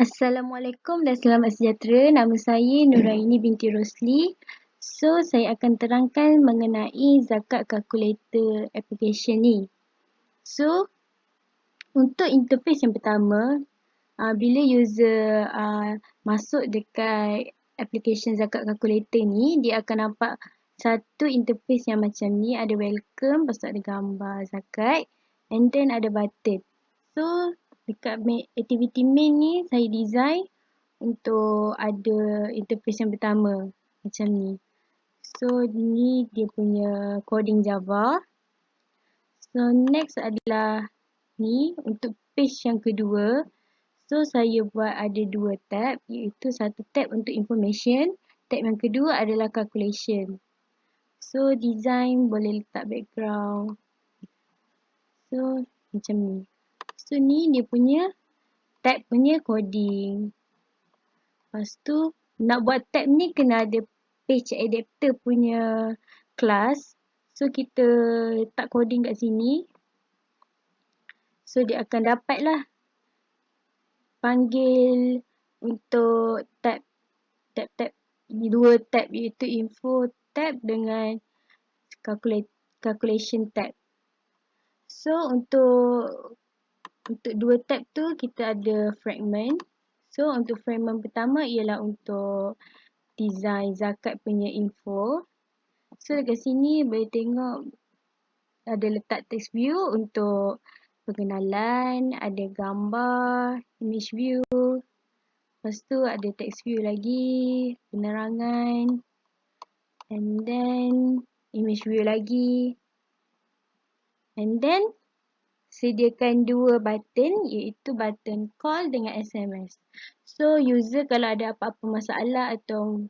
Assalamualaikum dan selamat sejahtera. Nama saya Nuraini binti Rosli. So, saya akan terangkan mengenai zakat calculator application ni. So, untuk interface yang pertama, bila user masuk dekat application zakat calculator ni, dia akan nampak satu interface yang macam ni. Ada welcome, lepas tu ada gambar zakat and then ada button. So, dekat activity main ni saya design untuk ada interface yang pertama macam ni. So ni dia punya coding Java. So next adalah ni untuk page yang kedua. So saya buat ada dua tab, iaitu satu tab untuk information, tab yang kedua adalah calculation. So design boleh letak background. So macam ni. So ni dia punya tab punya coding. Lepas tu nak buat tab ni kena ada page adapter punya class. So kita letak coding kat sini. So dia akan dapat lah panggil untuk tab dua tab, iaitu info tab dengan calculation tab. So untuk dua tab tu kita ada fragment. So untuk fragment pertama ialah untuk design zakat punya info. So dekat sini boleh tengok ada letak text view untuk perkenalan, ada gambar, image view. Lepas tu ada text view lagi, penerangan, and then image view lagi. And then sediakan dua button, iaitu button call dengan SMS. So user kalau ada apa-apa masalah atau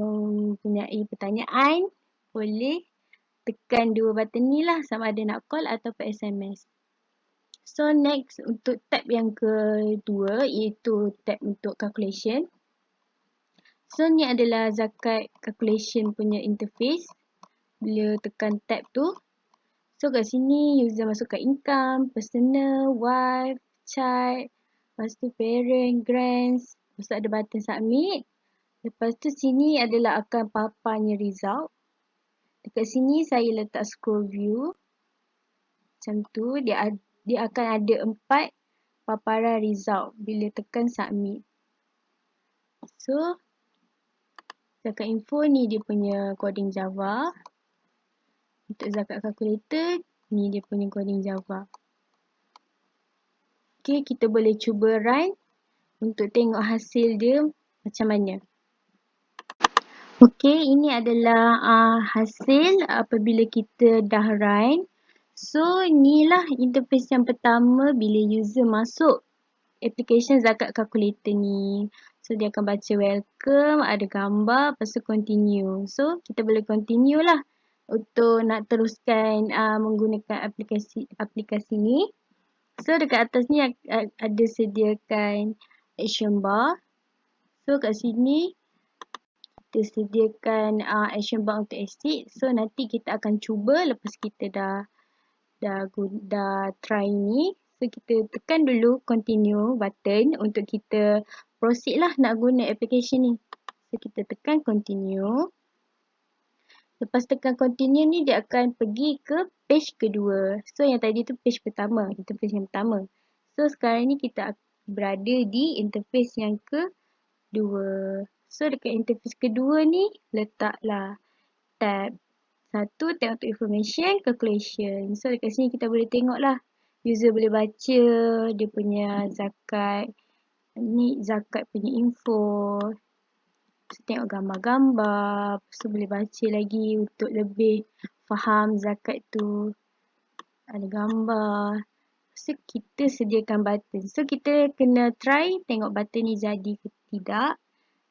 mempunyai pertanyaan, boleh tekan dua button ni lah, sama ada nak call atau SMS. So next untuk tab yang kedua, iaitu tab untuk calculation. So ni adalah zakat calculation punya interface. Bila tekan tab tu, so kat sini user masukkan income, personal, wife, child, lepas tu parent, grants, lepas tu ada button submit. Lepas tu sini adalah akan paparnya result. Dekat sini saya letak scroll view. Macam tu dia akan ada 4 paparan result bila tekan submit. So zakat info ni dia punya coding Java. Untuk zakat calculator ni dia punya coding Java. Okay, kita boleh cuba run untuk tengok hasil dia macam mana. Okay, ini adalah hasil apabila kita dah run. So, inilah interface yang pertama bila user masuk application zakat calculator ni. So, dia akan baca welcome, ada gambar, lepas tu continue. So, kita boleh continue lah untuk nak teruskan menggunakan aplikasi ni. So, dekat atas ni ada sediakan action bar. So, kat sini kita sediakan action bar untuk exit. So nanti kita akan cuba lepas kita dah try ni. So kita tekan dulu continue button untuk kita proceed lah nak guna application ni. So kita tekan continue. Lepas tekan continue ni dia akan pergi ke page kedua. So yang tadi tu page pertama, interface yang pertama. So sekarang ni kita berada di interface yang kedua. So dekat interface kedua ni letaklah tab satu, tab untuk information, calculation. So dekat sini kita boleh tengok lah, user boleh baca dia punya zakat, ni zakat punya info. So, tengok gambar-gambar, lepas tu boleh baca lagi untuk lebih faham zakat tu. Ada gambar. So kita sediakan button. So kita kena try tengok button ni jadi ke tidak.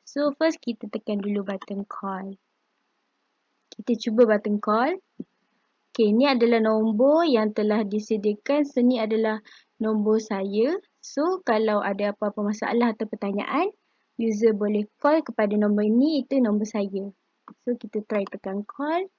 So first kita tekan dulu button call. Kita cuba button call. Okay, ni adalah nombor yang telah disediakan. So ni adalah nombor saya. So kalau ada apa-apa masalah atau pertanyaan, user boleh call kepada nombor ini, itu nombor saya. So kita try tekan call.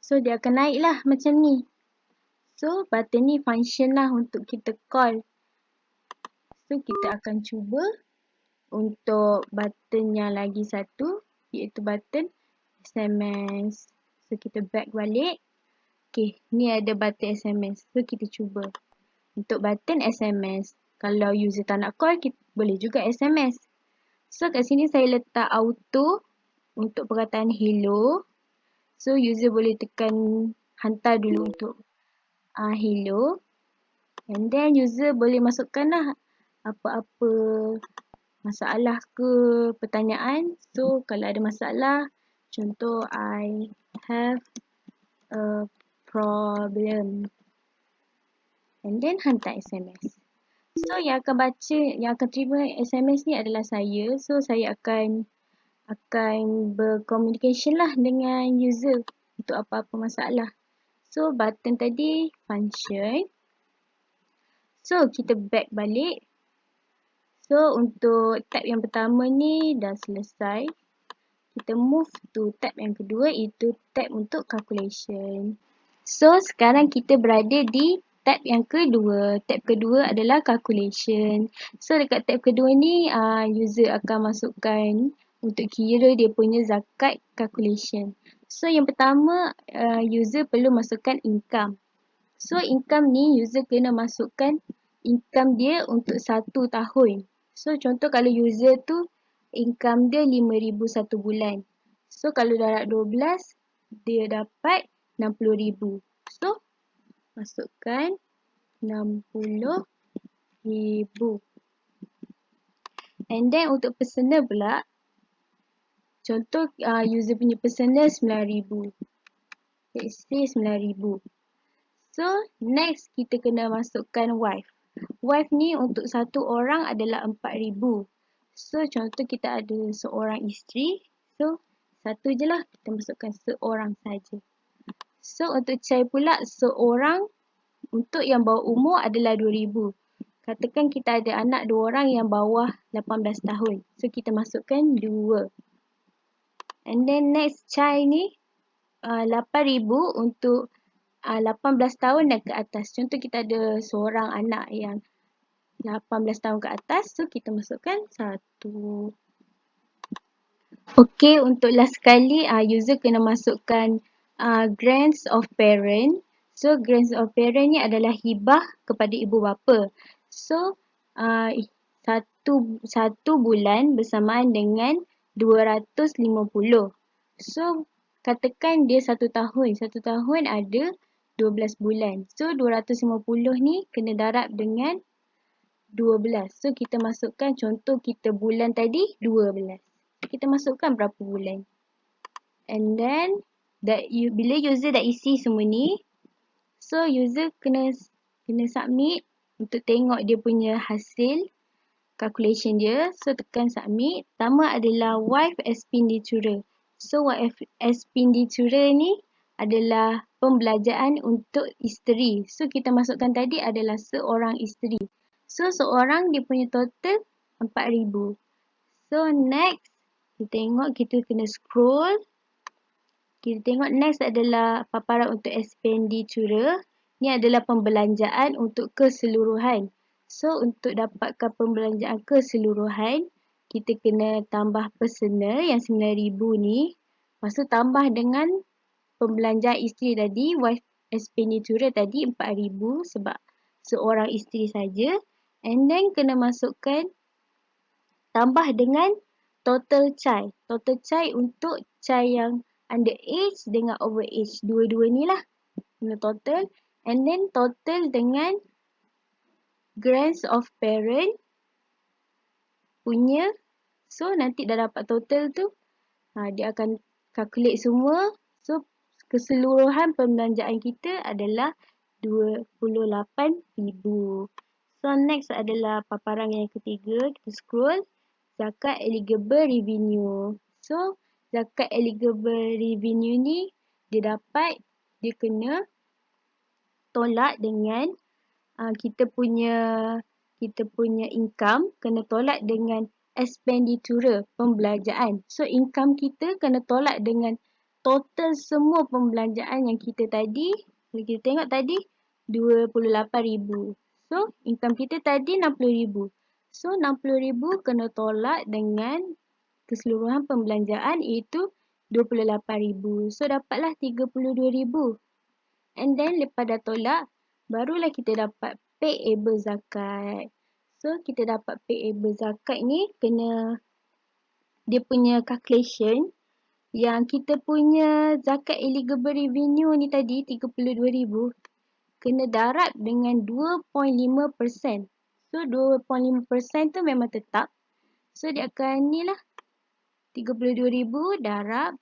So dia akan naik lah macam ni. So button ni function lah untuk kita call. So kita akan cuba untuk button yang lagi satu, iaitu button SMS. So kita back balik. Okay, ni ada button SMS. So kita cuba untuk button SMS. Kalau user tak nak call, kita boleh juga SMS. So kat sini saya letak auto untuk perkataan hello. So user boleh tekan hantar dulu untuk hello. And then user boleh masukkan lah apa-apa masalah ke pertanyaan. So kalau ada masalah, contoh I have a problem. And then hantar SMS. So yang akan baca, yang akan terima SMS ni adalah saya. So saya akan bercommunication lah dengan user untuk apa-apa masalah. So button tadi function. So kita back balik. So untuk tab yang pertama ni dah selesai. Kita move to tab yang kedua, iaitu tab untuk calculation. So sekarang kita berada di tab yang kedua. Tab kedua adalah calculation. So dekat tab kedua ni user akan masukkan untuk kira dia punya zakat calculation. So yang pertama user perlu masukkan income. So income ni user kena masukkan income dia untuk 1 tahun. So contoh kalau user tu income dia 5,000 satu bulan. So kalau darab 12 dia dapat 60,000. So masukkan 60,000. And then untuk personal pula, contoh user punya personal 9,000. Let's say 9,000. So next kita kena masukkan wife. Wife ni untuk satu orang adalah 4,000. So contoh kita ada seorang isteri. So satu je lah kita masukkan seorang saja. So untuk child pula seorang untuk yang bawah umur adalah 2,000. Katakan kita ada anak 2 orang yang bawah 18 tahun. So kita masukkan 2. And then next child ni 8,000 untuk 18 tahun dan ke atas. Contoh kita ada seorang anak yang 18 tahun ke atas. So kita masukkan 1. Okay, untuk last sekali user kena masukkan grants of parent. So grants of parent ni adalah hibah kepada ibu bapa. So satu bulan bersamaan dengan 250. So katakan dia 1 tahun. 1 tahun ada 12 bulan. So 250 ni kena darab dengan 12. So kita masukkan, contoh kita bulan tadi 12. Kita masukkan berapa bulan. And then bila user dah isi semua ni, so user kena submit untuk tengok dia punya hasil calculation dia. So tekan submit. Pertama adalah wife expenditure. So wife expenditure ni adalah pembelanjaan untuk isteri. So kita masukkan tadi adalah seorang isteri. So seorang dia punya total 4,000. So next kita tengok, kita kena scroll. Kita tengok next adalah paparan untuk expenditure. Ni adalah pembelanjaan untuk keseluruhan. So untuk dapatkan pembelanjaan keseluruhan, kita kena tambah personal yang 9,000 ni. Lepas tu tambah dengan pembelanjaan isteri tadi, wife expenditure tadi 4,000 sebab seorang isteri saja. And then kena masukkan tambah dengan total child. Total child untuk child yang under age dengan over age. Dua-dua ni lah. Kena total. And then total dengan grants of parent punya. So nanti dah dapat total tu. Dia akan calculate semua. So keseluruhan pembelanjaan kita adalah 28,000. So next adalah paparan yang ketiga. Kita scroll. Zakat eligible revenue. So zakat eligible revenue ni dia kena tolak dengan kita punya income kena tolak dengan expenditure pembelanjaan. So income kita kena tolak dengan total semua pembelanjaan yang kita tadi. Kalau kita tengok tadi RM28,000. So, income kita tadi RM60,000. So, RM60,000 kena tolak dengan keseluruhan pembelanjaan iaitu RM28,000. So, dapatlah RM32,000. And then, lepas dah tolak, barulah kita dapat payable zakat. So, kita dapat payable zakat ni kena dia punya calculation yang kita punya zakat eligible revenue ni tadi RM32,000 kena darab dengan 2.5%. So 2.5% tu memang tetap. So dia akan ni lah 32,000 darab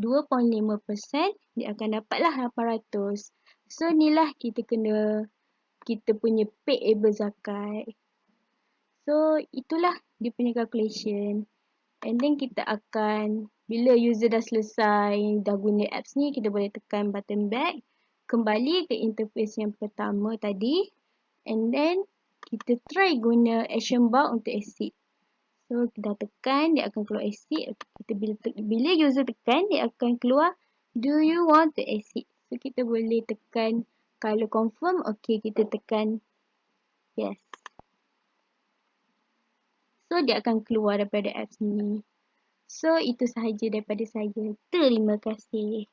2.5%, dia akan dapatlah 800. So ni lah kita punya payable zakat. So itulah dia punya calculation. And then kita akan, bila user dah selesai, dah guna apps ni, kita boleh tekan button back, kembali ke interface yang pertama tadi, and then kita try guna action bar untuk exit. So kita tekan, dia akan keluar exit. Bila user tekan, dia akan keluar, do you want to exit? So kita boleh tekan, kalau confirm, okay, kita tekan yes. So dia akan keluar daripada apps ni. So itu sahaja daripada saya. Terima kasih.